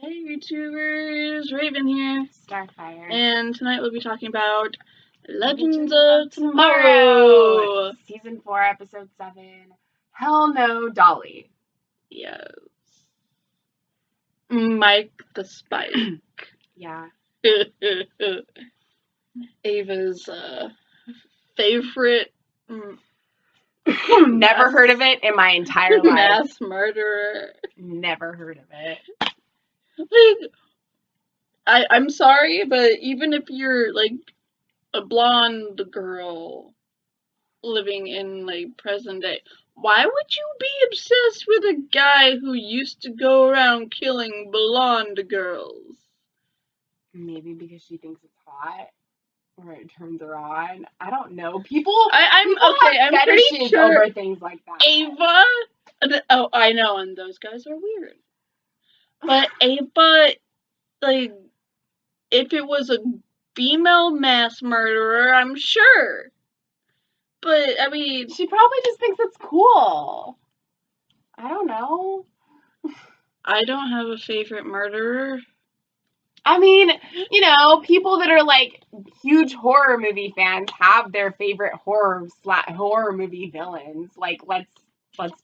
Hey YouTubers, Raven here. Starfire. And tonight we'll be talking about Legends of Tomorrow. Season 4, Episode 7. Hell No, Dolly. Yes. Mike the Spike. Yeah. Ava's favorite Never heard of it in my entire life. mass murderer. Never heard of it. I'm sorry, but even if you're like a blonde girl living in like present day, why would you be obsessed with a guy who used to go around killing blonde girls? Maybe because she thinks it's hot, or it turns her on. I don't know. People I'm have pretty fetishes sure over things like that. Ava. Oh, I know, and those guys are weird. But Ava, like, if it was a female mass murderer, I'm sure. But I mean, She probably just thinks it's cool. I don't know. I don't have a favorite murderer. I mean, you know, people that are like huge horror movie fans have their favorite horror movie villains. Like, let's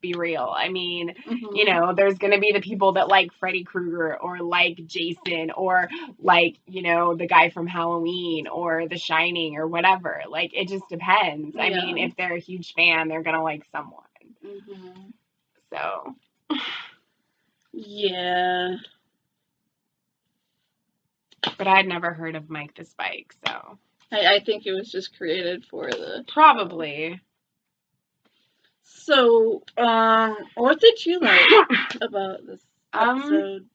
be real. I mean, you know, there's gonna be the people that like Freddy Krueger or like Jason or like, you know, the guy from Halloween or The Shining or whatever. Like, it just depends. Yeah. I mean, if they're a huge fan, they're gonna like someone. So. Yeah. But I'd never heard of Mike the Spike, so. I think it was just created for the... Probably. So, what did you like about this episode?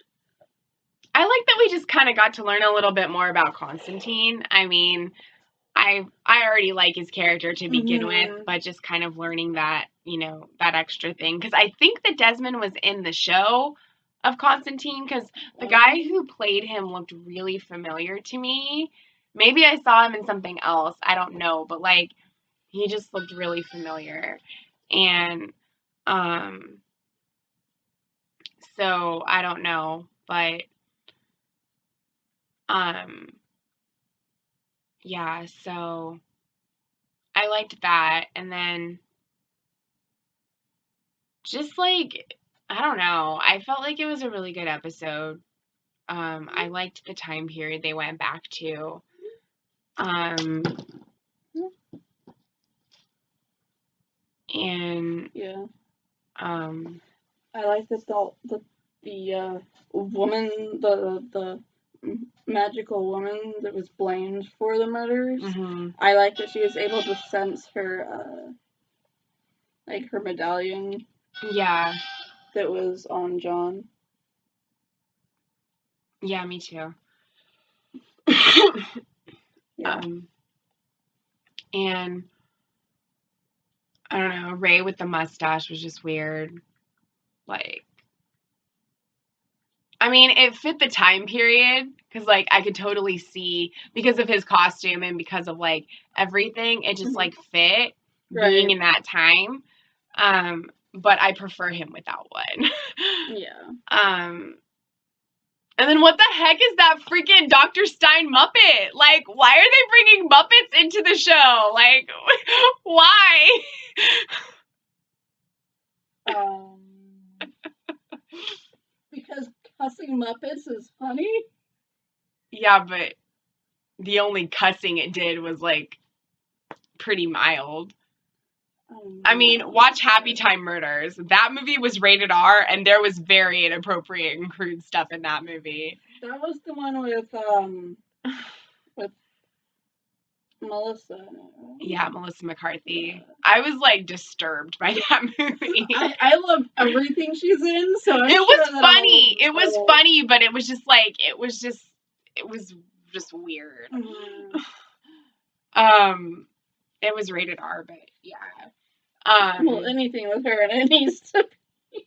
I like that we just kind of got to learn a little bit more about Constantine. I mean, I already like his character to begin with, but just kind of learning that, you know, that extra thing. Because I think that Desmond was in the show of Constantine, because the guy who played him looked really familiar to me. Maybe I saw him in something else. I don't know. But, like, he just looked really familiar. And, so I don't know. But, yeah, so I liked that. And then just like, I don't know, I felt like it was a really good episode. I liked the time period they went back to. And yeah. I like that the woman, the magical woman that was blamed for the murders. I like that she was able to sense her like her medallion. Yeah. That was on John. Yeah, me too. Yeah. And I don't know, Ray with the mustache was just weird. Like, I mean, it fit the time period, because, like, I could totally see, because of his costume and because of, like, everything, it just, like, fit being in that time. But I prefer him without one. Yeah. And then what the heck is that freaking Dr. Stein Muppet? Like, why are they bringing Muppets into the show? Like, why? Because cussing Muppets is funny? Yeah, but the only cussing it did was, like, pretty mild. I mean, watch Happy Time Murders. That movie was rated R, and there was very inappropriate and crude stuff in that movie. That was the one with Melissa. Yeah, Melissa McCarthy. Yeah. I was, like, disturbed by that movie. I love everything she's in, so it was funny. It was funny, but it was just, like, it was just weird. It was rated R, but yeah. Well, anything with her, and it needs to be.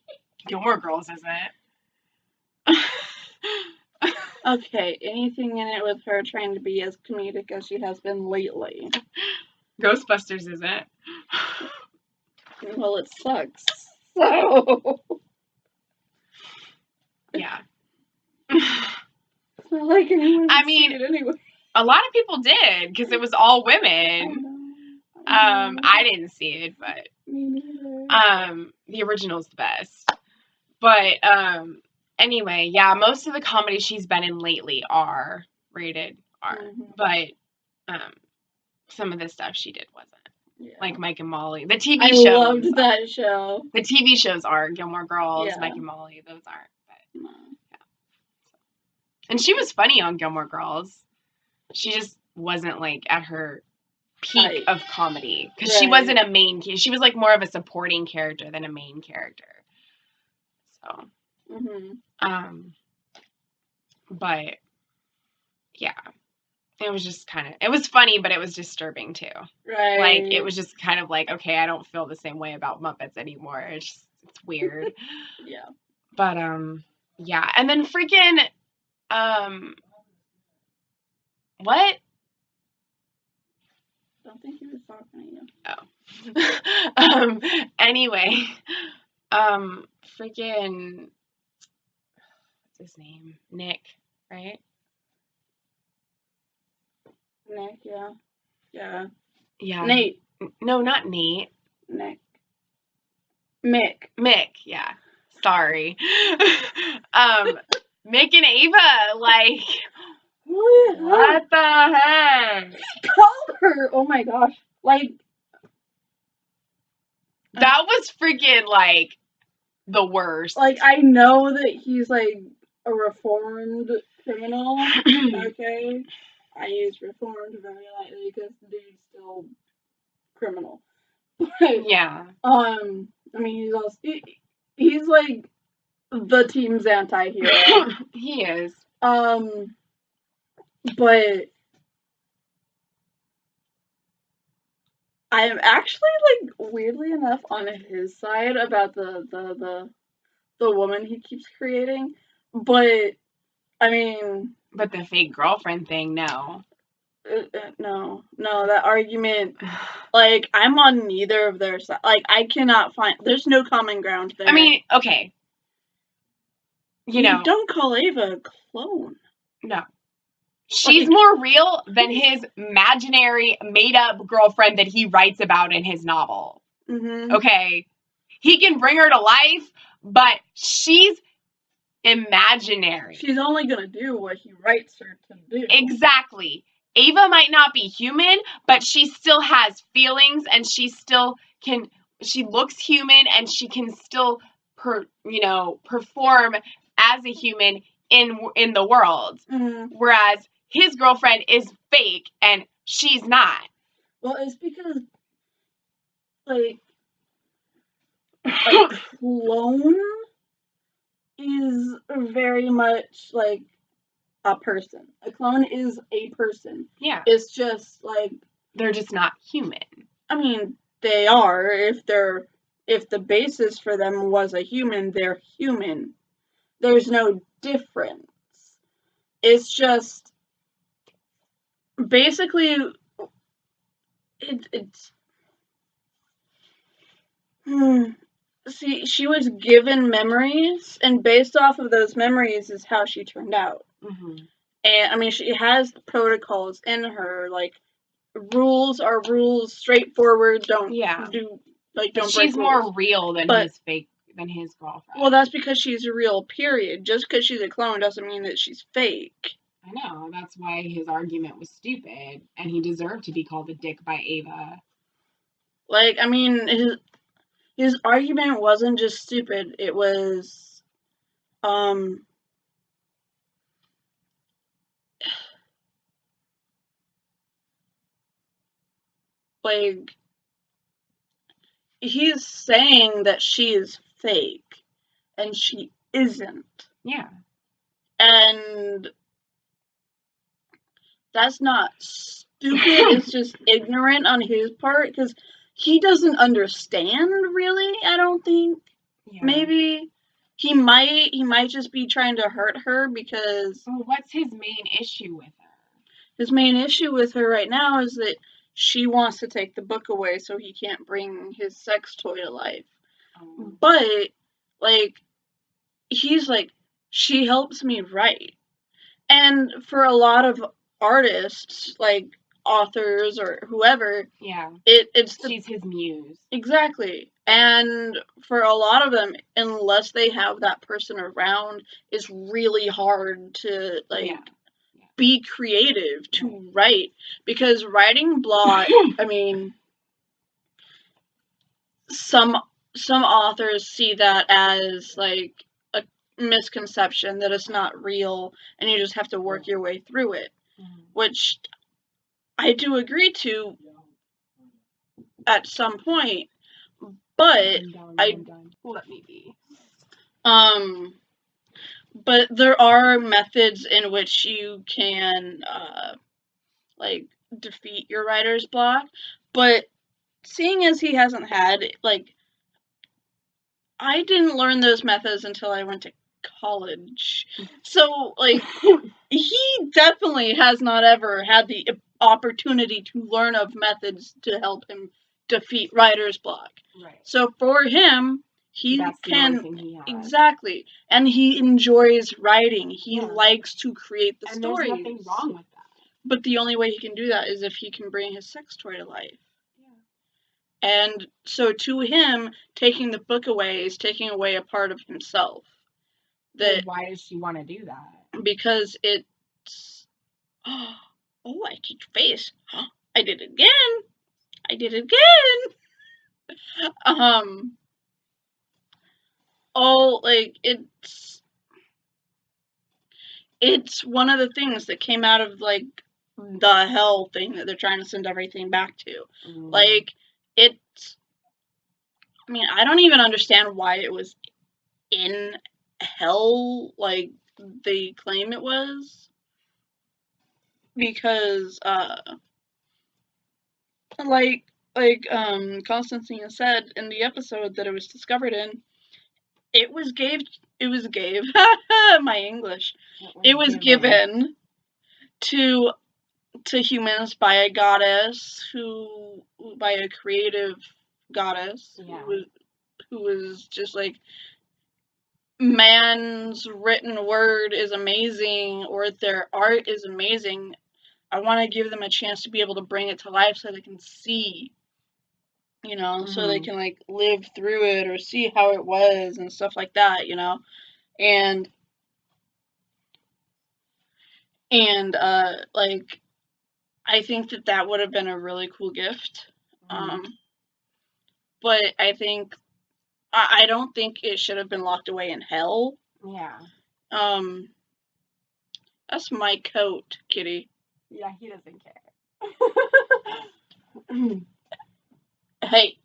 Gilmore Girls, isn't it? Okay, anything in it with her trying to be as comedic as she has been lately. Ghostbusters, isn't. Well, it sucks. So. Yeah. not like anyone I would mean, see it anyway. A lot of people did, because it was all women. I didn't see it, but Me neither. the original's the best. But anyway, yeah, most of the comedies she's been in lately are rated R. But some of the stuff she did wasn't. Yeah. Like Mike and Molly. The TV I shows. loved that show. The TV shows are Gilmore Girls, Yeah. Mike and Molly. Those aren't. But, No. yeah. And she was funny on Gilmore Girls. She just wasn't like at her peak of comedy, because she wasn't a main. She was like more of a supporting character than a main character. So. But yeah, it was just kind of, it was funny, but it was disturbing too. Right. Like, it was just kind of like, okay, I don't feel the same way about Muppets anymore. It's weird. Yeah. But yeah, and then freaking what? Don't think he was talking to you. Oh. Anyway, freaking, what's his name? Nick, right? Nick, yeah. Yeah. Yeah. Nate. No, not Nate. Nick. Mick, yeah. Sorry. Mick and Ava, like, what the heck? Called her. Oh my gosh. Like, that was freaking, like, the worst. Like, I know that he's, like, a reformed criminal, okay? I use reformed very lightly because the dude's still criminal. But, yeah. I mean, he's also, he's, like, the team's anti-hero. He is. But I am actually, like, weirdly enough on his side about the woman he keeps creating. But, I mean... But the fake girlfriend thing, no. No, that argument, like, I'm on neither of their sides. Like, I cannot find... There's no common ground there. I mean, okay. You know. Don't call Ava a clone. No. She's more real than his imaginary, made-up girlfriend that he writes about in his novel. Okay? He can bring her to life, but she's imaginary. She's only gonna do what he writes her to do. Exactly. Ava might not be human, but she still has feelings, and she still can... She looks human, and she can still, perform as a human in the world. Whereas his girlfriend is fake and she's not. Well, it's because, like clone is very much like a person. A clone is a person. Yeah. It's just like they're just not human. I mean, they are. If the basis for them was a human, they're human. There's no difference. It's just basically it's see, she was given memories, and based off of those memories is how she turned out. And I mean, she has protocols in her, like rules are rules, straightforward. Don't do like don't. But she's break rules. more real than his fake. Than his girlfriend. Well, that's because she's real, period. Just because she's a clone doesn't mean that she's fake. I know. That's why his argument was stupid, and he deserved to be called a dick by Ava. Like, I mean, his argument wasn't just stupid. It was, like, he's saying that she is fake, and she isn't. Yeah. And that's not stupid, it's just ignorant on his part, because he doesn't understand, really, I don't think. Yeah. Maybe. He might just be trying to hurt her, because... Well, what's his main issue with her? His main issue with her right now is that she wants to take the book away so he can't bring his sex toy to life. But, like, he's like, she helps me write. And for a lot of artists, like authors or whoever, Yeah. it's She's his muse. Exactly. And for a lot of them, unless they have that person around, it's really hard to be creative, to write. Because writing blog, I mean, some authors see that as like a misconception, that it's not real and you just have to work your way through it, which I do agree to at some point, but let me be. But there are methods in which you can like defeat your writer's block. But seeing as he hasn't had, like, I didn't learn those methods until I went to college. So, like, he definitely has not ever had the opportunity to learn of methods to help him defeat writer's block. Right. So for him, That's the only thing he has. Exactly, and he enjoys writing. He likes to create the stories. There's nothing wrong with that. But the only way he can do that is if he can bring his sex toy to life. Yeah. And so to him, taking the book away is taking away a part of himself. That, why does she want to do that? Because it's, oh, I did your face. I did it again. I did it again. Like, it's one of the things that came out of, like, the hell thing that they're trying to send everything back to. Like, it's, I mean, I don't even understand why it was in hell, like they claim it was. Because, like Constantine said in the episode that it was discovered in, it was my English. It was given to humans by a goddess by a creative goddess who was just like, man's written word is amazing, or their art is amazing. I want to give them a chance to be able to bring it to life so they can see, so they can, like, live through it or see how it was and stuff like that, and like, I think that would have been a really cool gift. But I think, I don't think it should have been locked away in hell. Yeah. That's my coat, Kitty. Yeah, he doesn't care. Hey.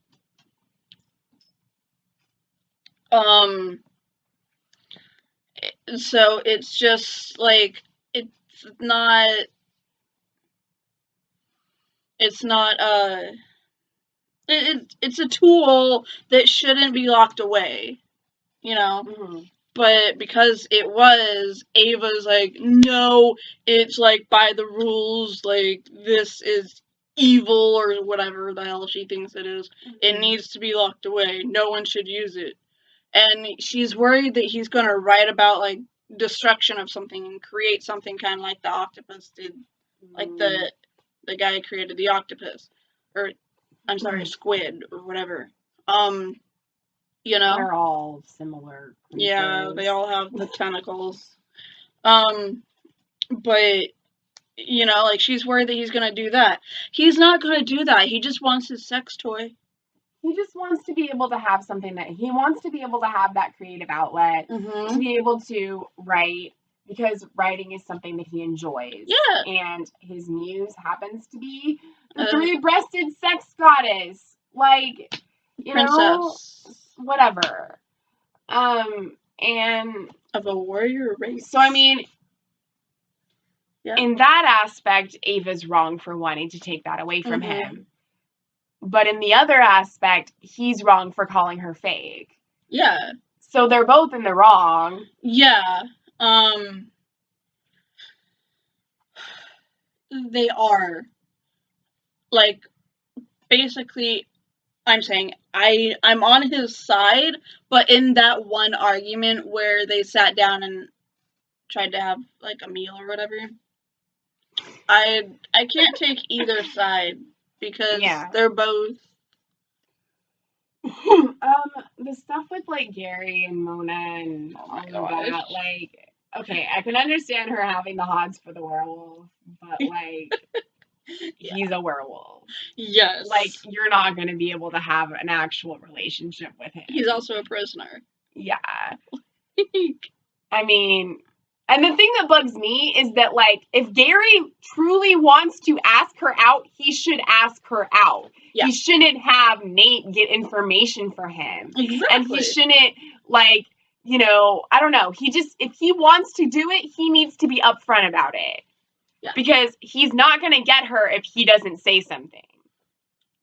So it's just like, it's not it's a tool that shouldn't be locked away, but because it was, Ava's like, no, it's like by the rules, like, this is evil or whatever the hell she thinks it is. It needs to be locked away. No one should use it. And she's worried that he's going to write about, like, destruction of something and create something kind of like the octopus did. Like the guy who created the octopus. Or, I'm sorry, squid or whatever. They're all similar creatures. Yeah, they all have the tentacles. But, like, she's worried that he's going to do that. He's not going to do that. He just wants his sex toy. He just wants to be able to have something that he wants to be able to have, that creative outlet, to be able to write, because writing is something that he enjoys. Yeah. And his muse happens to be the three-breasted sex goddess. Like, princess. Whatever. And of a warrior race. So, I mean, in that aspect, Ava's wrong for wanting to take that away from him. But in the other aspect, he's wrong for calling her fake. Yeah. So they're both in the wrong. Yeah. They are. Like, basically, I'm saying I'm on his side, but in that one argument where they sat down and tried to have like a meal or whatever. I can't take either side because they're both. The stuff with like Gary and Mona and all of that, like, okay, I can understand her having the hots for the werewolf, but like, he's a werewolf. Yes. Like, you're not going to be able to have an actual relationship with him. He's also a prisoner. Yeah. I mean, and the thing that bugs me is that, like, if Gary truly wants to ask her out, he should ask her out. Yeah. He shouldn't have Nate get information for him. Exactly. And he shouldn't, like, you know, I don't know. If he wants to do it, he needs to be upfront about it. Yeah. Because he's not going to get her if he doesn't say something.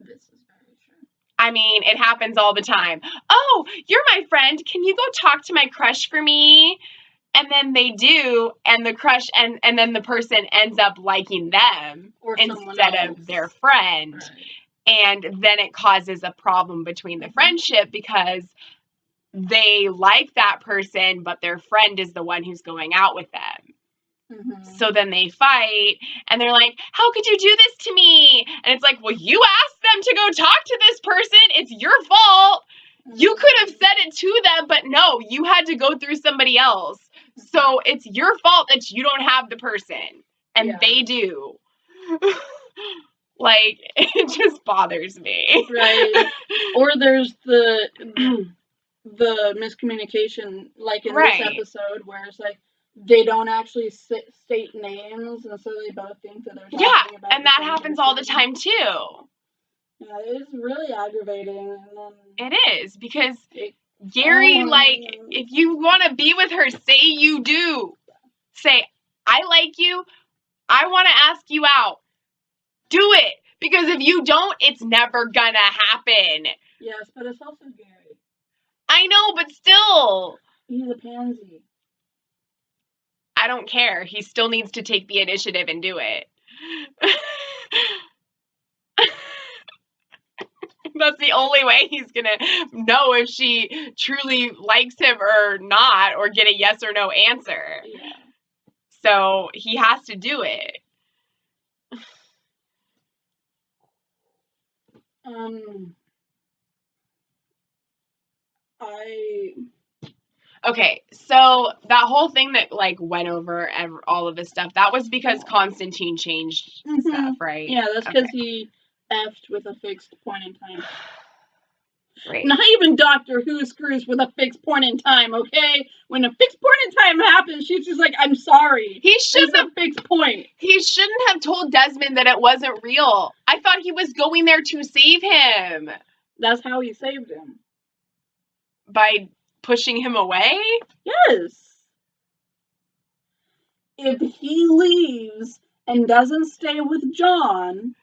This is very true. I mean, it happens all the time. Oh, you're my friend. Can you go talk to my crush for me? And then they do, and the crush, and then the person ends up liking them instead of their friend. Right. And then it causes a problem between the friendship because they like that person, but their friend is the one who's going out with them. Mm-hmm. So then they fight, and they're like, how could you do this to me? And it's like, well, you asked them to go talk to this person. It's your fault. You could have said it to them, but no, you had to go through somebody else. So it's your fault that you don't have the person, and they do. Like, it just bothers me. Right. Or there's the miscommunication, like in this episode, where it's like, they don't actually state names, and so they both think that they're talking about and that happens all the time, too. Yeah, it's really aggravating. And then it is, because Gary, like, if you want to be with her, say you do. Say, I like you. I want to ask you out. Do it. Because if you don't, it's never gonna happen. Yes, but it's also Gary. I know, but still. He's a pansy. I don't care. He still needs to take the initiative and do it. That's the only way he's gonna know if she truly likes him or not, or get a yes or no answer. Yeah. So he has to do it. Okay, so that whole thing that, like, went over all of this stuff, that was because Constantine changed stuff, right? Yeah, that's because he effed with a fixed point in time. Right. Not even Doctor Who screws with a fixed point in time, okay? When a fixed point in time happens, she's just like, I'm sorry. It's a fixed point. He shouldn't have told Desmond that it wasn't real. I thought he was going there to save him. That's how he saved him. By pushing him away? Yes. If he leaves and doesn't stay with John,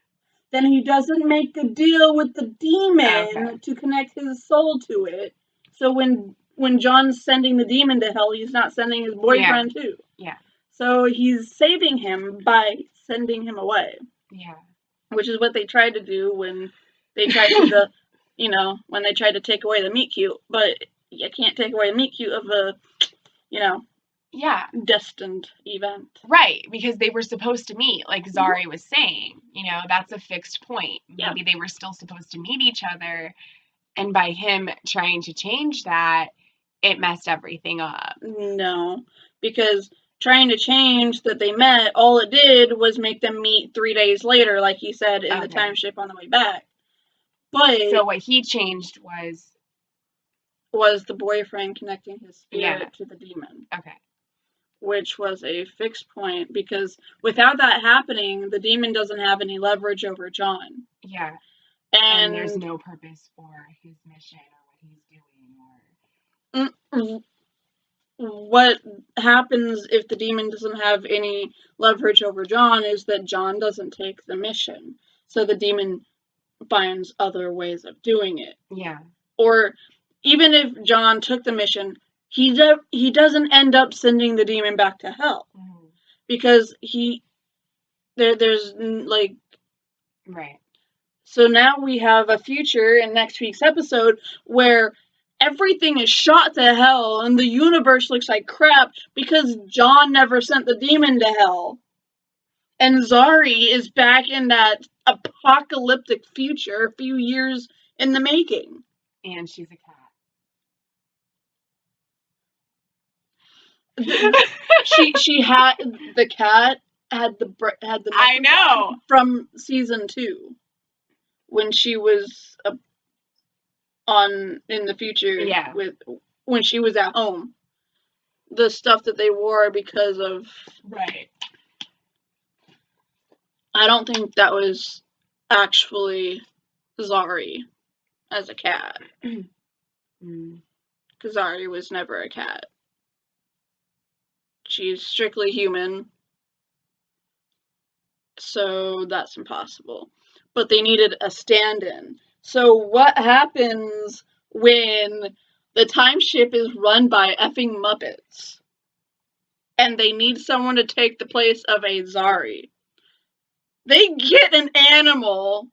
then he doesn't make a deal with the demon to connect his soul to it. So when John's sending the demon to hell, he's not sending his boyfriend too. Yeah. So he's saving him by sending him away. Yeah. Which is what they tried to do when they tried to when they tried to take away the meet cute, but you can't take away the meet cute of a, destined event. Right, because they were supposed to meet, like Zari was saying. That's a fixed point. Maybe they were still supposed to meet each other, and by him trying to change that, it messed everything up. No, because trying to change that they met, all it did was make them meet 3 days later, like he said in the time ship on the way back. But so what he changed was the boyfriend connecting his spirit to the demon. Okay. Which was a fixed point, because without that happening, the demon doesn't have any leverage over John. Yeah. And there's no purpose for his mission or what he's doing. What happens if the demon doesn't have any leverage over John is that John doesn't take the mission. So the demon finds other ways of doing it. Yeah. Or even if John took the mission, he doesn't end up sending the demon back to hell. Mm-hmm. Because there's like... Right. So now we have a future in next week's episode where everything is shot to hell and the universe looks like crap because John never sent the demon to hell. And Zari is back in that apocalyptic future a few years in the making. And she's a cat. She had the cat had the I know from season 2 when she was in the future when she was at home. The stuff that they wore because of right. I don't think that was actually Zari as a cat. Because Zari was never a cat. She's strictly human. So that's impossible. But they needed a stand-in. So what happens when the time ship is run by effing Muppets? And they need someone to take the place of a Zari. They get an animal,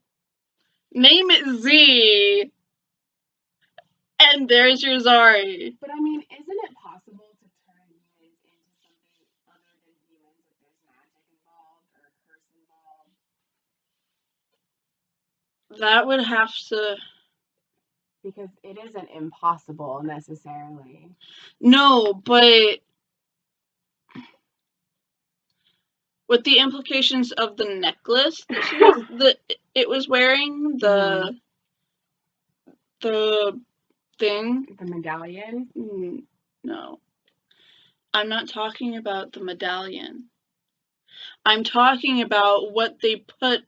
name it Z, and there's your Zari. But I mean, isn't it possible to turn humans into something other than humans if there's magic involved or a curse involved? That would have to... Because it isn't impossible necessarily. No, but... with the implications of the necklace that it was wearing, the thing. The medallion? No. I'm not talking about the medallion. I'm talking about what they put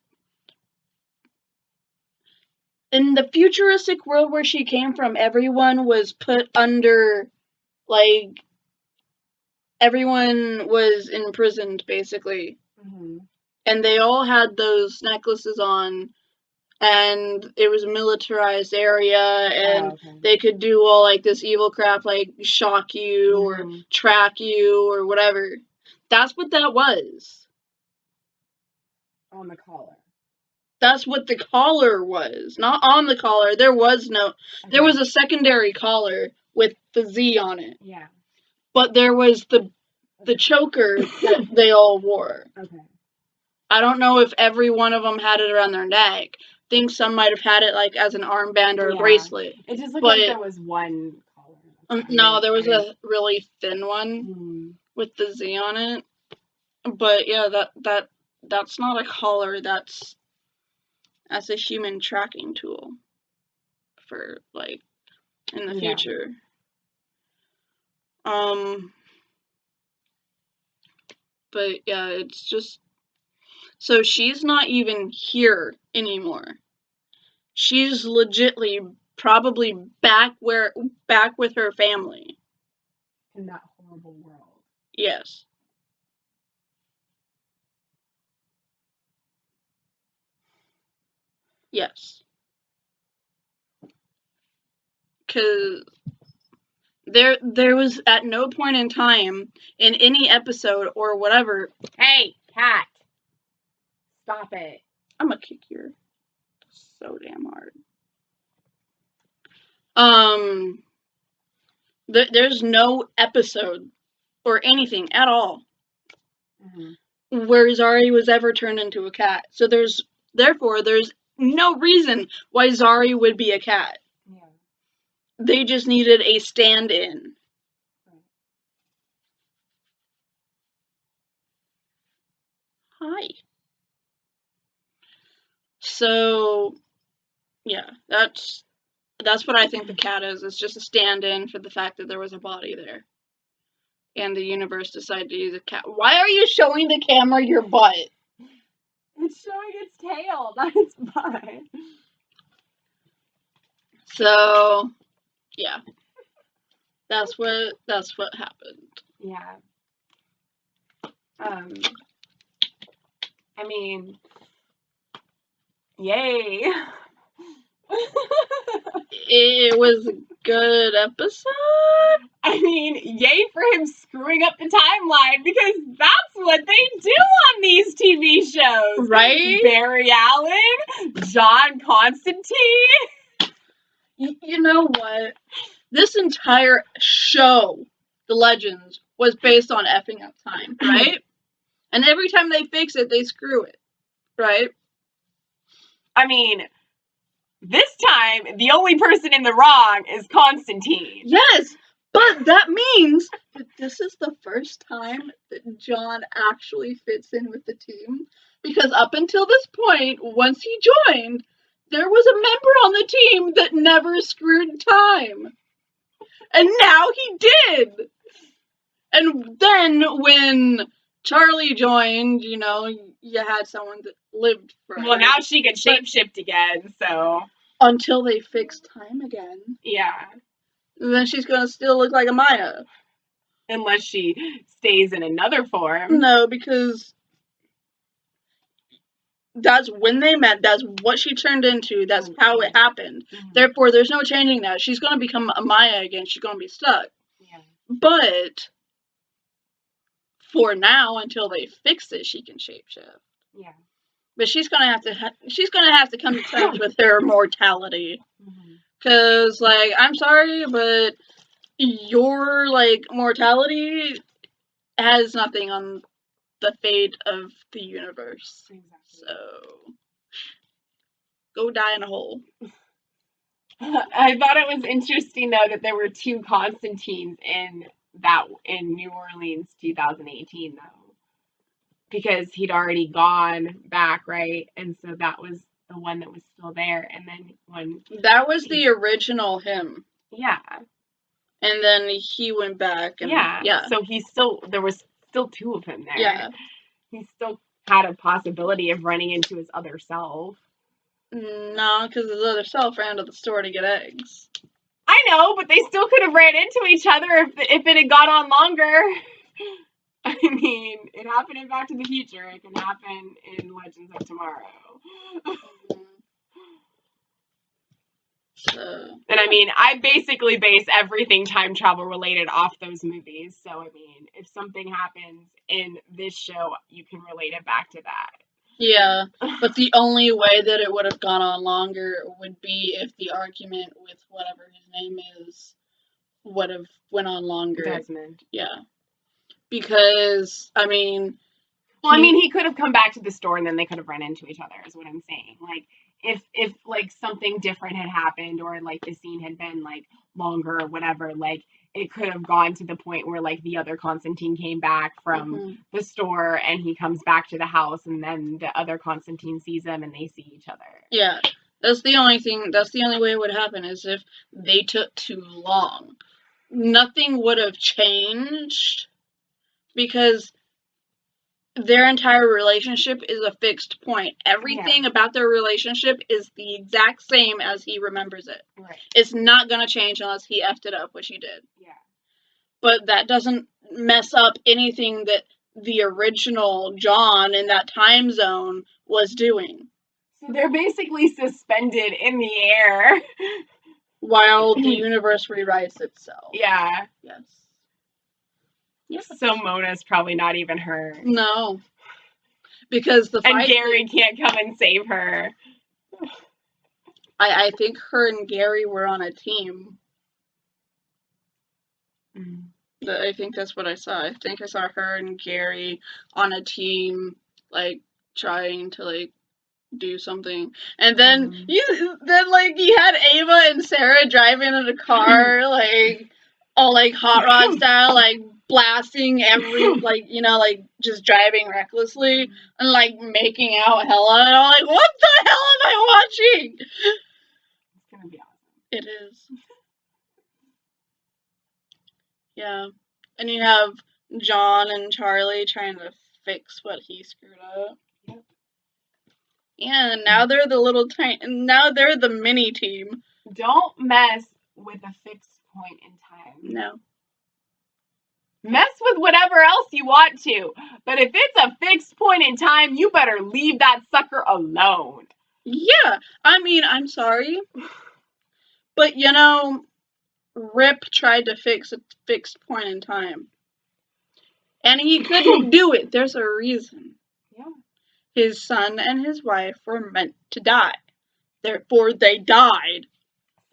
in the futuristic world where she came from. Everyone was put under, like, everyone was imprisoned, basically. And they all had those necklaces on, and it was a militarized area, and they could do all, like, this evil crap, like, shock you, or track you, or whatever. That's what that was. On the collar. That's what the collar was. Not on the collar. There was no... Okay. There was a secondary collar with the Z on it. Yeah. But there was the choker that they all wore. Okay. I don't know if every one of them had it around their neck. I think some might have had it, like, as an armband or a bracelet. It just looked like there was one collar. No, there was a really thin one with the Z on it. But yeah, that's not a collar. That's a human tracking tool for, like, in the future. But yeah, it's just... So she's not even here anymore. She's legitly probably back with her family. In that horrible world. Yes. Yes. Because there was at no point in time in any episode or whatever... Hey, cat! Stop it. I'm gonna kick you so damn hard. There's no episode or anything at all where Zari was ever turned into a cat. So therefore there's no reason why Zari would be a cat. Yeah. They just needed a stand-in. Hi. So, yeah, that's what I think the cat is. It's just a stand-in for the fact that there was a body there. And the universe decided to use a cat. Why are you showing the camera your butt? It's showing its tail, not its butt. So, yeah. That's what happened. Yeah. I mean, yay. It was a good episode. I mean, yay for him screwing up the timeline, because that's what they do on these TV shows. Right? Barry Allen, John Constantine. You know what? This entire show, The Legends, was based on effing up time, right? And every time they fix it, they screw it, right? I mean, this time, the only person in the wrong is Constantine. Yes, but that means that this is the first time that John actually fits in with the team. Because up until this point, once he joined, there was a member on the team that never screwed time. And now he did! And then when Charlie joined, you know, you had someone that lived forever. Well, now she can shapeshift again, so... Until they fix time again. Yeah. And then she's gonna still look like a Maya. Unless she stays in another form. No, because that's when they met, that's what she turned into, that's how it happened. Mm-hmm. Therefore, there's no changing that. She's gonna become a Maya again, she's gonna be stuck. Yeah. But for now, until they fix it, she can shapeshift. Yeah. But she's gonna have to come to terms with her mortality. Cause like, I'm sorry, but your like mortality has nothing on the fate of the universe. Exactly. So go die in a hole. I thought it was interesting though that there were 2 Constantines in New Orleans 2018 though. Because he'd already gone back, right? And so that was the one that was still there. And then that was the original him. Yeah. And then he went back. And, yeah. So there was still 2 of him there. Yeah. He still had a possibility of running into his other self. No, because his other self ran to the store to get eggs. I know, but they still could have ran into each other if it had gone on longer. I mean, it happened in Back to the Future. It can happen in Legends of Tomorrow. And I mean, I basically base everything time travel related off those movies. So, I mean, if something happens in this show, you can relate it back to that. Yeah, but the only way that it would have gone on longer would be if the argument with whatever his name is would have went on longer. Desmond. Yeah. Because, I mean... Well, he could have come back to the store and then they could have run into each other, is what I'm saying. Like, if like, something different had happened or, like, the scene had been, like, longer or whatever, like, it could have gone to the point where, like, the other Constantine came back from the store and he comes back to the house and then the other Constantine sees him and they see each other. Yeah. That's the only way it would happen, is if they took too long. Nothing would have changed because their entire relationship is a fixed point. Everything about their relationship is the exact same as he remembers it. Right. It's not going to change unless he effed it up, which he did. Yeah. But that doesn't mess up anything that the original John in that time zone was doing. So they're basically suspended in the air. While the universe rewrites itself. Yeah. Yes. So Mona's probably not even her. No. Because and Gary can't come and save her. I think her and Gary were on a team. I think that's what I saw. I think I saw her and Gary on a team, like, trying to, like, do something. And then, you had Ava and Sarah driving in a car, like, all, like, hot rod style, like, blasting every, like, just driving recklessly and, like, making out hella. And I'm like, what the hell am I watching? It's gonna be awesome. It is. Yeah. And you have John and Charlie trying to fix what he screwed up. Yep. Yeah, and now they're the mini team. Don't mess with a fixed point in time. No. Mess with whatever else you want to. But if it's a fixed point in time, you better leave that sucker alone. Yeah. I mean, I'm sorry. But, Rip tried to fix a fixed point in time. And he couldn't do it. There's a reason. Yeah. His son and his wife were meant to die. Therefore, they died.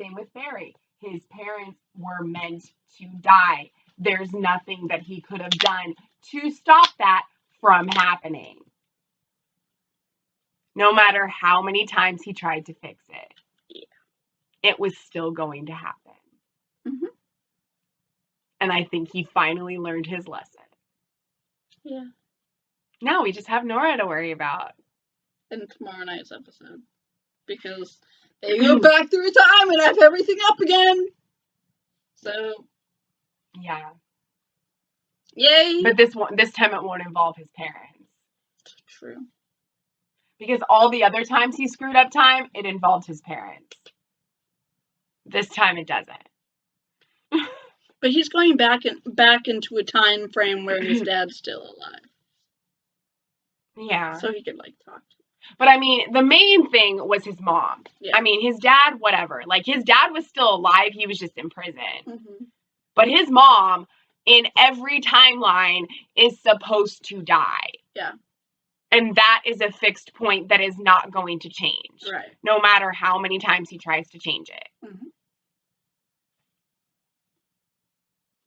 Same with Barry. His parents were meant to die. There's nothing that he could have done to stop that from happening. No matter how many times he tried to fix it, it was still going to happen. Mm-hmm. And I think he finally learned his lesson. Yeah. Now we just have Nora to worry about. In tomorrow night's episode. Because they go back through time and have everything up again. So. Yeah. Yay! But this time it won't involve his parents. True. Because all the other times he screwed up time, it involved his parents. This time it doesn't. But he's going back into a time frame where his dad's still alive. Yeah. So he could, like, talk to him. But, I mean, the main thing was his mom. Yeah. I mean, his dad, whatever. Like, his dad was still alive. He was just in prison. Mm-hmm. But his mom, in every timeline, is supposed to die. Yeah. And that is a fixed point that is not going to change. Right. No matter how many times he tries to change it. Mm-hmm.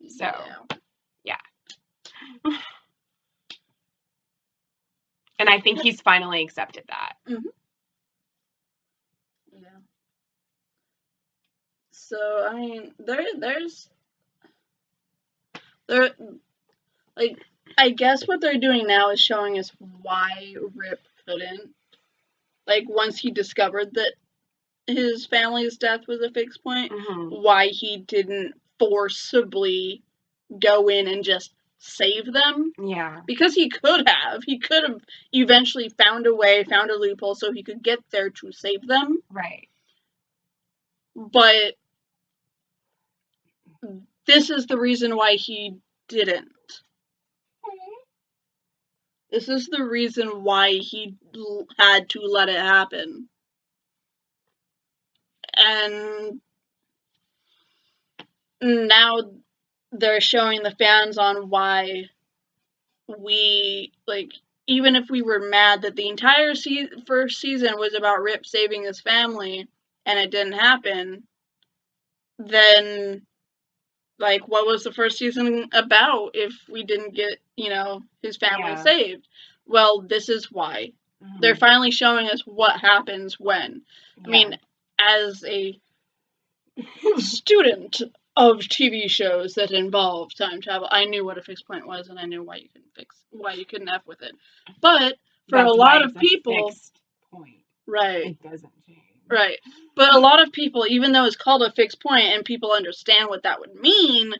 So, yeah. And I think he's finally accepted that. Mm-hmm. Yeah. So, I mean, like, I guess what they're doing now is showing us why Rip couldn't. Like, once he discovered that his family's death was a fixed point, why he didn't forcibly go in and just save them. Yeah. Because he could have. He could have eventually found a loophole so he could get there to save them. Right. But this is the reason why he didn't. This is the reason why he had to let it happen. And now they're showing the fans on why we, like, even if we were mad that the entire first season was about Rip saving his family and it didn't happen, then, like, what was the first season about if we didn't get, his family saved? Well, this is why. Mm-hmm. They're finally showing us what happens when. Yeah. I mean, as a student of TV shows that involve time travel, I knew what a fixed point was, and I knew why you couldn't F with it. But for a lot of people, fixed point. Right, it doesn't change. Right, but a lot of people, even though it's called a fixed point, and people understand what that would mean,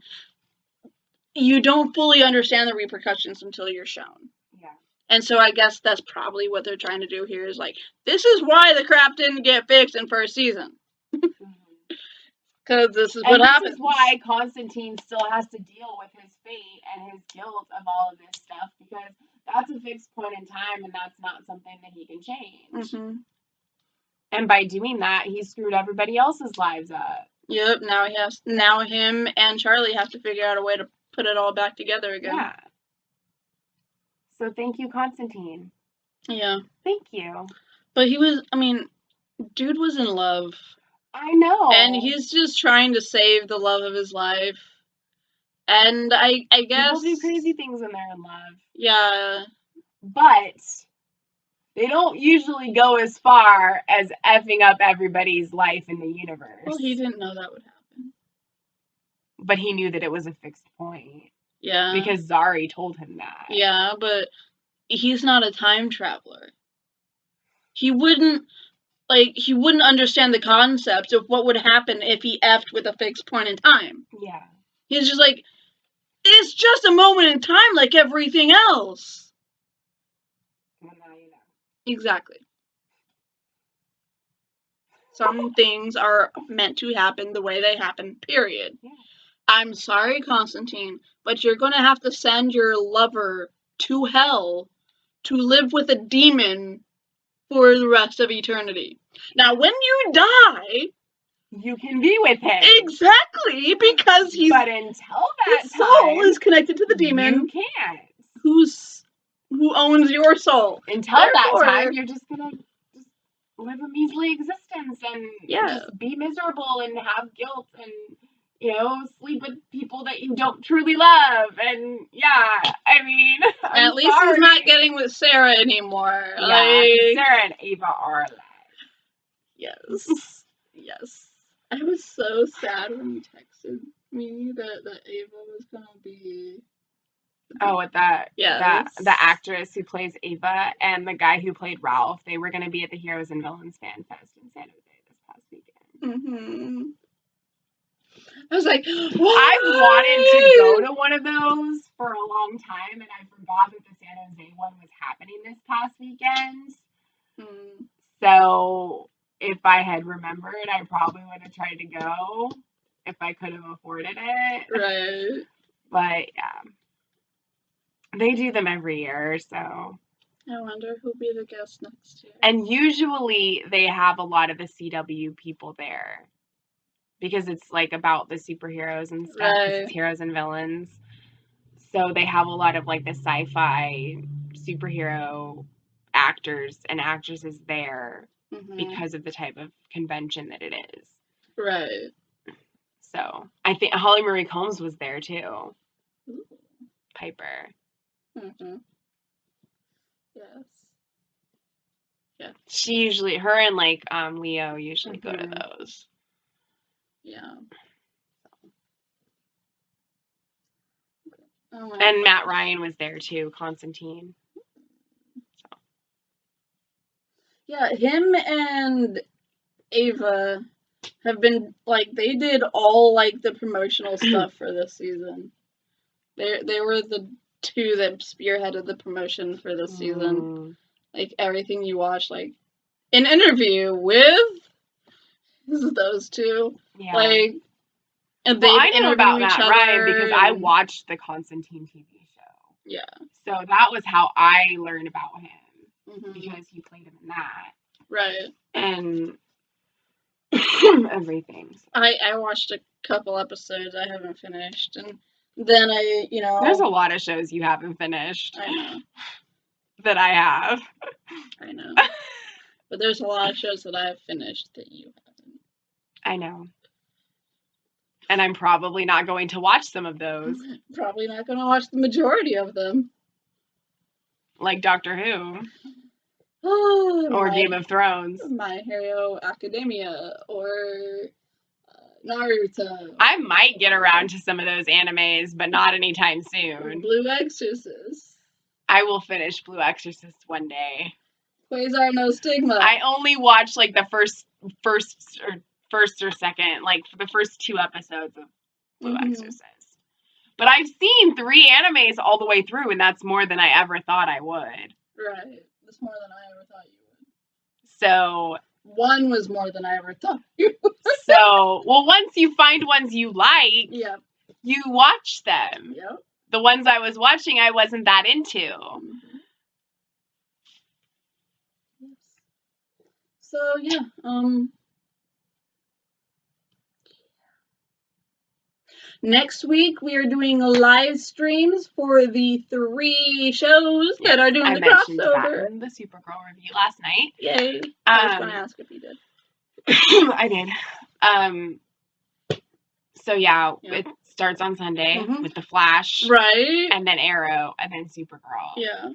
you don't fully understand the repercussions until you're shown. Yeah. And so I guess that's probably what they're trying to do here is like, this is why the crap didn't get fixed in first season. Because this is what happens. This is why Constantine still has to deal with his fate and his guilt of all of this stuff, because that's a fixed point in time and that's not something that he can change. Mm-hmm. And by doing that, he screwed everybody else's lives up. Yep, now him and Charlie have to figure out a way to put it all back together again. Yeah. So thank you, Constantine. Yeah. Thank you. But dude was in love. I know. And he's just trying to save the love of his life. And I guess... People do crazy things when they're in love. Yeah. But they don't usually go as far as effing up everybody's life in the universe. Well, he didn't know that would happen. But he knew that it was a fixed point. Yeah. Because Zari told him that. Yeah, but he's not a time traveler. He wouldn't understand the concept of what would happen if he effed with a fixed point in time. Yeah. He's just like, it's just a moment in time like everything else. Well, now you know. Exactly. Some things are meant to happen the way they happen, period. Yeah. I'm sorry, Constantine, but you're going to have to send your lover to hell to live with a demon for the rest of eternity. Now, when you die... You can be with him. Exactly, because But until that his soul is connected to the demon. You can't. Who owns your soul. Until that time, you're just going to just live a measly existence and just be miserable and have guilt and... sleep with people that you don't truly love. And yeah, I mean, I'm At least sorry. he's not getting with Sarah anymore. Yeah, Like, Sarah and Ava are alive. yes. Yes. I was so sad when you texted me that Ava was gonna be. Oh, with that, Yes. the actress who plays Ava and the guy who played Ralph, they were going to be at the Heroes and Villains Fan Fest in San Jose this past weekend. Mm-hmm. I was like, I've wanted to go to one of those for a long time, and I forgot that the San Jose one was happening this past weekend. Mm. So if I had remembered, I probably would have tried to go if I could have afforded it. Right. But yeah, they do them every year, so. I wonder who'll be the guest next year. And usually they have a lot of the CW people there because it's like about the superheroes and stuff. 'Cause Right. it's heroes and villains. So they have a lot of like the sci-fi superhero actors and actresses there because of the type of convention that it is. Right. So I think Holly Marie Combs was there too. Ooh. Piper. Mm-hmm. Yes. Yeah. She usually, her and like Leo usually go to those. Yeah. And Matt Ryan was there too, Constantine. So. Yeah, him and Ava have been like they did all like the promotional stuff for this season. They were the two that spearheaded the promotion for this season. Like everything you watch, like an interview with those two. Yeah. Like, and well, I they know about interview each Matt other. Ryan because I watched the Constantine TV show. Yeah. So that was how I learned about him because he played him in that. Right. And everything. So. I watched a couple episodes. I haven't finished, and then There's a lot of shows you haven't finished. I know. That I have. I know. But there's a lot of shows that I've finished that you haven't. I know. And I'm probably not going to watch some of those. Probably not going to watch the majority of them. Like Doctor Who. Or Game of Thrones. My Hero Academia. Or Naruto. I might get around to some of those animes, but not anytime soon. Blue Exorcist. I will finish Blue Exorcist one day. Quasar No Stigma. I only watched like the first or second, like the first 2 episodes of Blue Exorcist. But I've seen 3 animes all the way through, and that's more than I ever thought I would. Right. That's more than I ever thought you would. So 1 was more than I ever thought you would. So, well, once you find ones you like, you watch them. Yep. The ones I was watching, I wasn't that into. Yes. So, yeah. Next week, we are doing live streams for the 3 shows that are doing the crossover. The Supergirl review last night. Yay. I was going to ask if you did. I did. So, yeah, it starts on Sunday with The Flash. Right. And then Arrow, and then Supergirl. Yeah.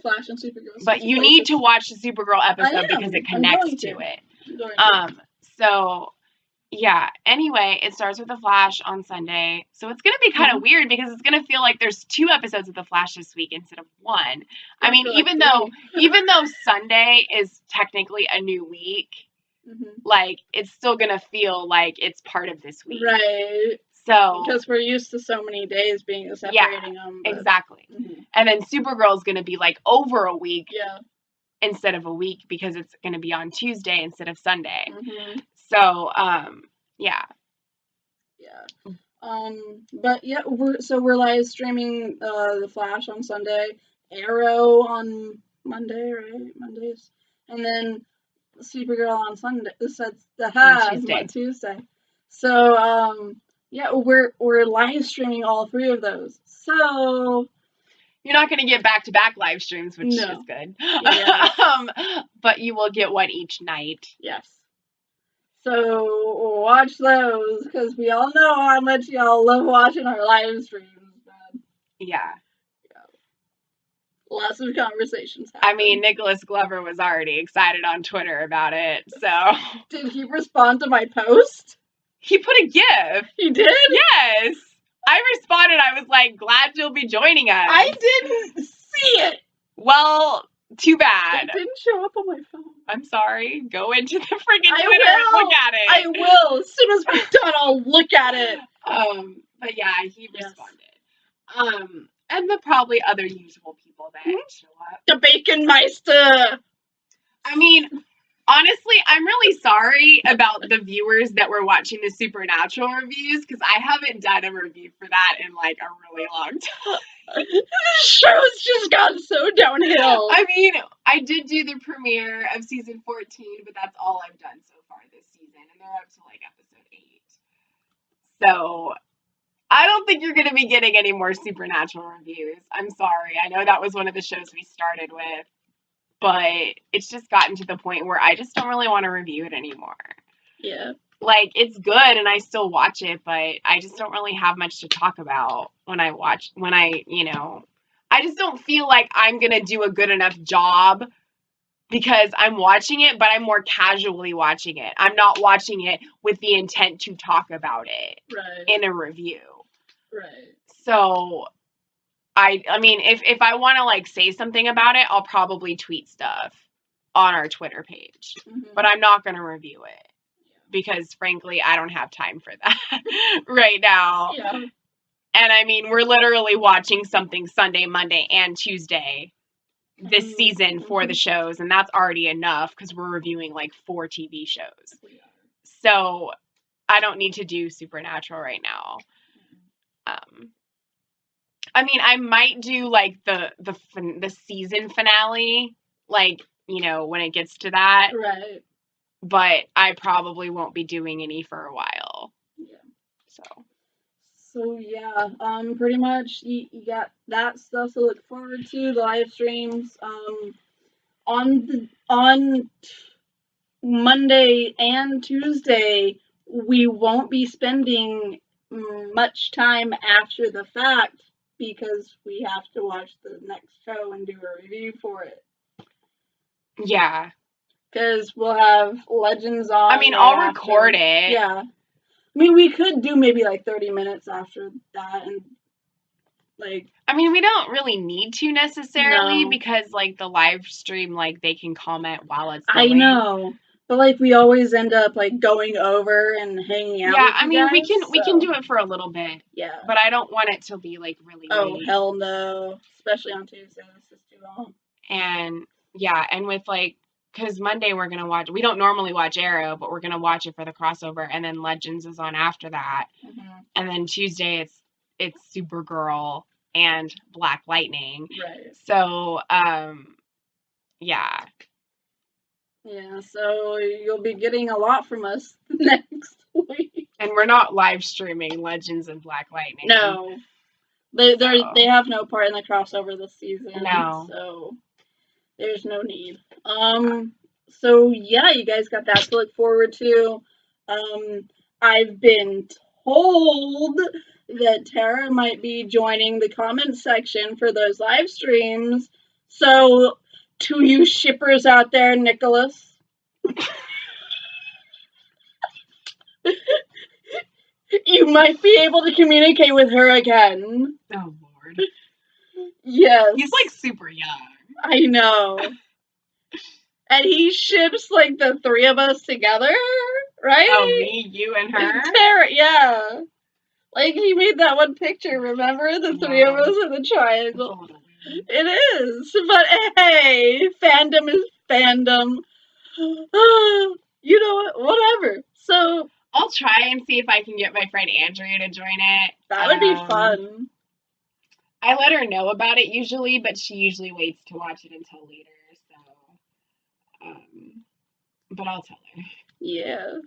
Flash and Supergirl. But you need to watch the Supergirl episode because it connects to it. So... yeah, anyway, it starts with The Flash on Sunday. So it's going to be kind of weird because it's going to feel like there's 2 episodes of The Flash this week instead of 1. I mean, even though Sunday is technically a new week, like, it's still going to feel like it's part of this week. Right. So because we're used to so many days being separating them. But... exactly. And then Supergirl is going to be like over a week instead of a week because it's going to be on Tuesday instead of Sunday. So, yeah. Yeah. But yeah, we're live streaming The Flash on Sunday, Arrow on Monday, right? Mondays. And then Supergirl on Sunday. Tuesday. So, yeah, we're live streaming all 3 of those. So you're not going to get back-to-back live streams, which is good. Yeah. But you will get one each night. Yes. So watch those, because we all know how much y'all love watching our live streams. Man. Yeah. Lots of conversations happen. I mean, Nicholas Glover was already excited on Twitter about it, so. Did he respond to my post? He put a GIF. He did? Yes. I responded. I was like, glad you'll be joining us. I didn't see it. Well, too bad. It didn't show up on my phone. I'm sorry. Go into the freaking I Twitter and will. look at it. I will. As soon as we're done, I'll look at it. But yeah, he Yes. responded. And the probably other usual people that show up. The Bacon Meister. I mean, honestly, I'm really sorry about the viewers that were watching the Supernatural reviews, because I haven't done a review for that in like a really long time. The show's just gone so downhill. I mean, I did do the premiere of season 14, but that's all I've done so far this season, and they're up to like episode 8. So I don't think you're going to be getting any more Supernatural reviews. I'm sorry. I know that was one of the shows we started with, but it's just gotten to the point where I just don't really want to review it anymore. Yeah. Like, it's good and I still watch it, but I just don't really have much to talk about I just don't feel like I'm going to do a good enough job because I'm watching it, but I'm more casually watching it. I'm not watching it with the intent to talk about it in a review. Right. So, I mean, if I want to, like, say something about it, I'll probably tweet stuff on our Twitter page. Mm-hmm. But I'm not going to review it. Because, frankly, I don't have time for that right now. Yeah. And, I mean, we're literally watching something Sunday, Monday, and Tuesday this season for the shows. And that's already enough because we're reviewing, like, 4 TV shows. So, I don't need to do Supernatural right now. I mean, I might do, like, the season finale, like, you know, when it gets to that. Right. But I probably won't be doing any for a while. Yeah. So yeah, pretty much you got that stuff to look forward to, the live streams. On Monday and Tuesday, we won't be spending much time after the fact because we have to watch the next show and do a review for it. Yeah. Because we'll have Legends on. I mean, I'll record it. Yeah. I mean, we could do maybe like 30 minutes after that and like. I mean, we don't really need to necessarily No. because like the live stream, like they can comment while it's going. I know. But like we always end up like going over and hanging out. Yeah, with I mean, guys, we can do it for a little bit. Yeah. But I don't want it to be like really Oh, late. hell no. Especially on Tuesday. This is too long. And yeah, and with like. Because Monday we're going to watch, we don't normally watch Arrow, but we're going to watch it for the crossover, and then Legends is on after that. Mm-hmm. And then Tuesday it's Supergirl and Black Lightning. Right. So, yeah. Yeah, so you'll be getting a lot from us next week. And we're not live streaming Legends and Black Lightning. No. They have no part in the crossover this season. No. So there's no need. So yeah, you guys got that to look forward to. I've been told that Tara might be joining the comment section for those live streams. So to you shippers out there, Nicholas, you might be able to communicate with her again. Oh, Lord. Yes. He's like super young. I know. And he ships like the 3 of us together, right? Oh, me, you, and her? Tara, yeah. Like he made that one picture, remember? The 3 of us in the triangle. It is. But hey, fandom is fandom. You know what? Whatever. So I'll try and see if I can get my friend Andrea to join it. That would be fun. I let her know about it usually, but she usually waits to watch it until later. But I'll tell her. Yeah.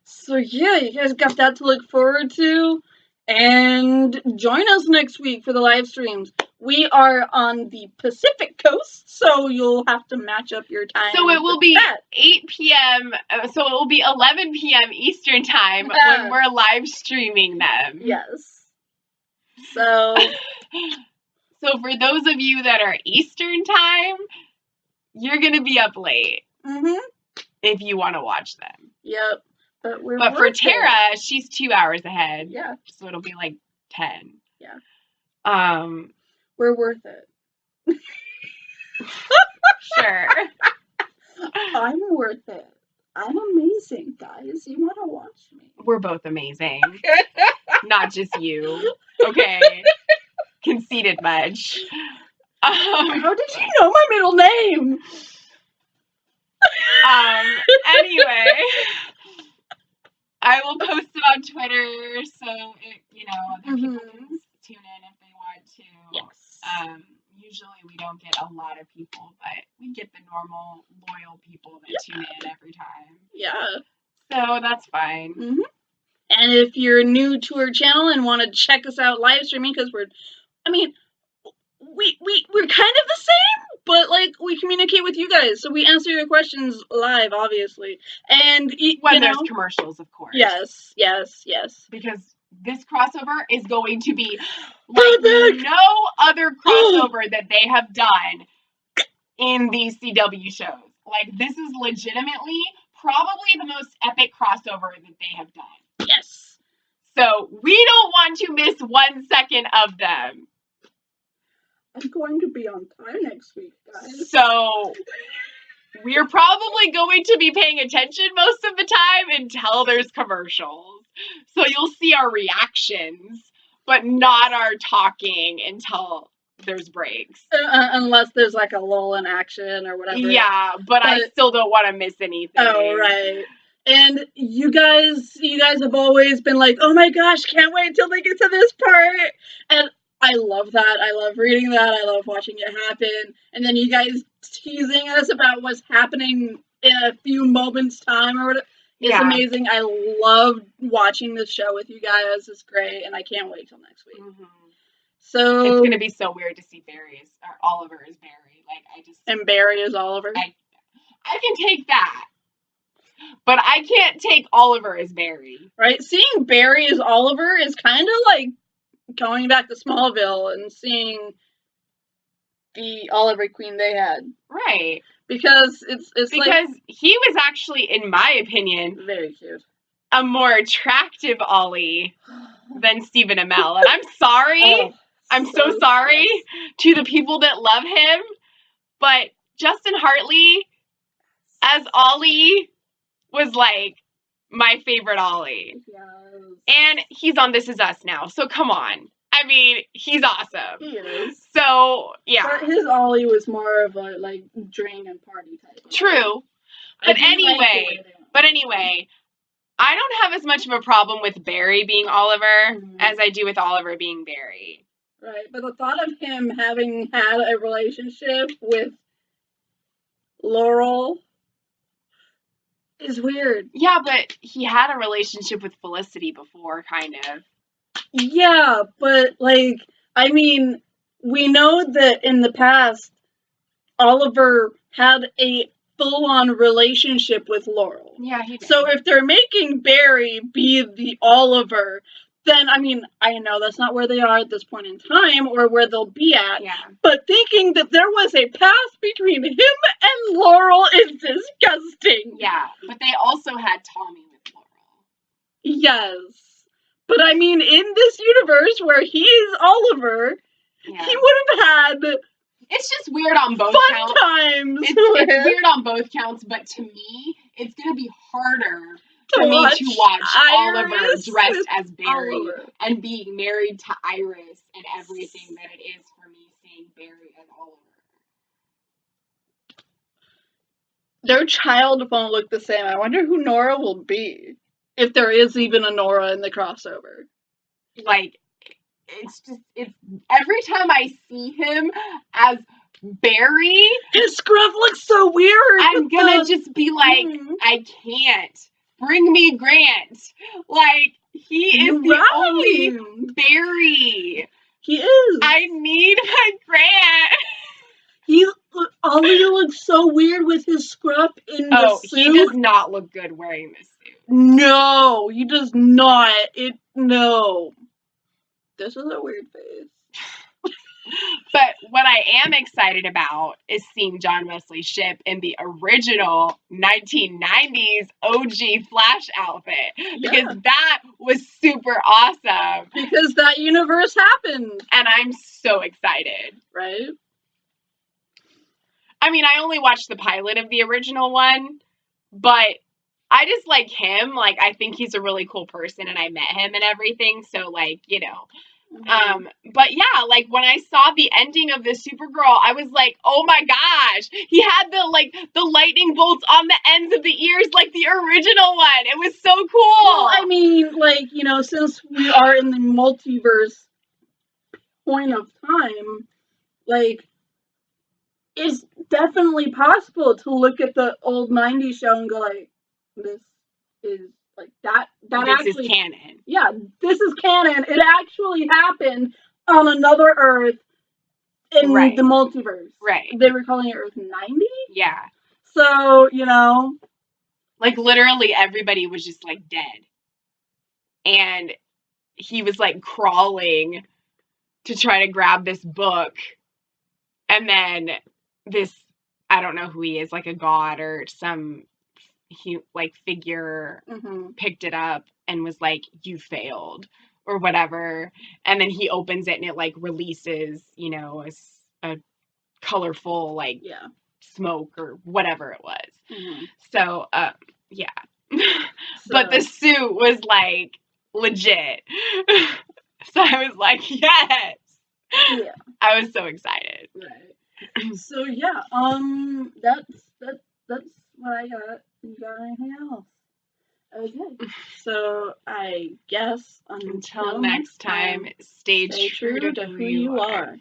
So yeah, you guys got that to look forward to. And join us next week for the live streams. We are on the Pacific Coast, so you'll have to match up your time. So it will with be that. 8 p.m. So it will be 11 p.m. Eastern time when we're live streaming them. Yes. So So for those of you that are Eastern time, you're gonna be up late if you want to watch them. Yep. But for Tara, she's 2 hours ahead. Yeah. So it'll be like 10. Yeah. We're worth it. Sure. I'm worth it. I'm amazing, guys. You want to watch me? We're both amazing. Not just you. Okay. Conceited much. How did you know my middle name? Anyway, I will post it on Twitter so other people can tune in if they want to. Yes. Usually we don't get a lot of people, but we get the normal loyal people that tune in every time. Yeah. So that's fine. And if you're new to our channel and want to check us out live streaming, because we're kind of the same, but like we communicate with you guys, so we answer your questions live, obviously. And when there's commercials, of course. Yes. Because this crossover is going to be like no other crossover that they have done in these CW shows. Like, this is legitimately probably the most epic crossover that they have done. Yes. So we don't want to miss 1 second of them. I'm going to be on time next week, guys. So we're probably going to be paying attention most of the time until there's commercials. So you'll see our reactions, but not our talking until there's breaks. Unless there's like a lull in action or whatever. Yeah, but I still don't want to miss anything. Oh, right. And you guys have always been like, oh my gosh, can't wait till they get to this part. And I love that. I love reading that. I love watching it happen. And then you guys teasing us about what's happening in a few moments' time or whatever. It's amazing. I love watching this show with you guys. It's great. And I can't wait till next week. So it's going to be so weird to see Barry or Oliver as Barry. And Barry as Oliver. I can take that. But I can't take Oliver as Barry. Right? Seeing Barry as Oliver is kind of like going back to Smallville and seeing the Oliver Queen they had. Right. Because it's because he was actually, in my opinion, very cute. A more attractive Ollie than Stephen Amell. And I'm sorry. I'm so sorry to the people that love him. But Justin Hartley as Ollie was like my favorite Ollie. Yes. And he's on This Is Us now. So come on. I mean, he's awesome. He is. So, yeah. But his Ollie was more of a, like, drain and party type. True. But anyway, I don't have as much of a problem with Barry being Oliver as I do with Oliver being Barry. Right. But the thought of him having had a relationship with Laurel is weird. Yeah, but he had a relationship with Felicity before, kind of. Yeah, but, like, I mean, we know that in the past, Oliver had a full-on relationship with Laurel. Yeah, he did. So if they're making Barry be the Oliver, then, I mean, I know that's not where they are at this point in time, or where they'll be at, but thinking that there was a past between him and Laurel is disgusting. Yeah, but they also had Tommy with Laurel. Yes. But I mean, in this universe where he's Oliver, he would have had it's just weird on both counts. Times. It's weird on both counts, but to me, it's going to be harder for me to watch Oliver dressed as Barry and being married to Iris and everything that it is for me seeing Barry as Oliver. Their child won't look the same. I wonder who Nora will be. If there is even a Nora in the crossover. Like, it's every time I see him as Barry, his scruff looks so weird. I'm gonna just be like, I can't. Bring me Grant. Like, he is the only Barry. He is. I need my Grant. so weird with his scruff in the suit. He does not look good wearing this suit. No, he does not. No. This is a weird face. But what I am excited about is seeing John Wesley Shipp in the original 1990s OG Flash outfit. Because that was super awesome. Because that universe happened. And I'm so excited. Right? I mean, I only watched the pilot of the original one, but I just like him. Like, I think he's a really cool person, and I met him and everything. So, like, you know. But yeah, like when I saw the ending of the Supergirl, I was like, oh my gosh, he had the lightning bolts on the ends of the ears like the original one. It was so cool. Well, I mean, like, you know, since we are in the multiverse point of time, like, it's definitely possible to look at the old 90s show and go like, this is like that this is canon. Yeah, this is canon. It actually happened on another Earth in the multiverse. Right. They were calling it Earth 90? Yeah. So, you know. Like, literally everybody was just, like, dead. And he was, like, crawling to try to grab this book. And then this, I don't know who he is, like a god or some figure picked it up and was like, you failed or whatever. And then he opens it and it like releases, you know, a colorful like smoke or whatever it was. So yeah. But the suit was like legit. So I was like, yes. Yeah. I was so excited. Right. So yeah, that's what I got. You got anything else? Okay. So I guess until next time, stay true to who you are.